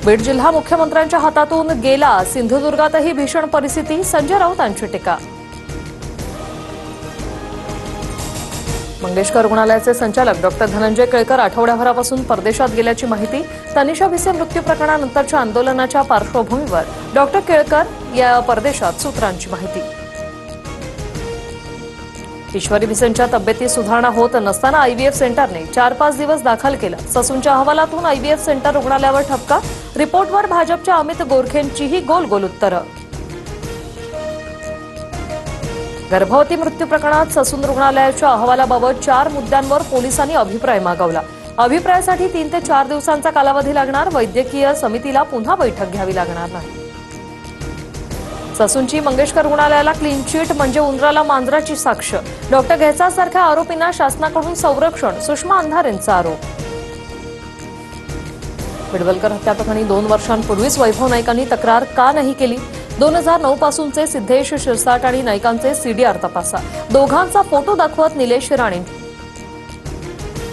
बीड जिल्हा मुख्यमंत्र्यांच्या हातातून गेला, सिंधुदुर्गातही भीषण परिस्थिती, संजय राऊतांची टीका. मंगेशकर रुग्णालयाचे संचालक डॉक्टर धनंजय केळकर आठवड्याभरापासून परदेशात गेल्याची माहिती. तनिषा भिसे मृत्यू प्रकरणानंतरच्या आंदोलनाच्या पार्श्वभूमीवर डॉक्टर केळकर या परदेशात, सूत्रांची माहिती. ईश्वरी भिसेंच्या तब्येतीत सुधारणा होत नसताना आयव्हीएफ सेंटरने 4-5 दिवस दाखल केलं. ससूनच्या अहवालातून आयव्हीएफ सेंटर रुग्णालयावर ठपका. रिपोर्टवर भाजपच्या अमित गोरखेंचीही गोल गोल उत्तरं. गर्भवती मृत्यू प्रकरणात ससून रुग्णालयाच्या अहवालाबाबत 4 मुद्द्यांवर पोलिसांनी अभिप्राय मागवला. अभिप्रायासाठी 3 ते 4 दिवसांचा कालावधी लागणार. वैद्यकीय समितीला पुन्हा बैठक घ्यावी लागणार नाही. ससूनची मंगेशकर रुग्णालयाला क्लीन चिट म्हणजे उंदराला मांजराची साक्ष. डॉक्टर घेसासारख्या आरोपींना शासनाकडून संरक्षण, सुषमा अंधारेंचा आरोप. बिडवलकर हत्याप्रकरणी 2 वर्षांपूर्वीच वैभव नाईकांनी तक्रार का नाही केली? 2009 पासूनचे सिद्धेश शिरसाट आणि नाईकांचे सीडीआर तपासा. दोघांचा फोटो दाखवत निलेश राणे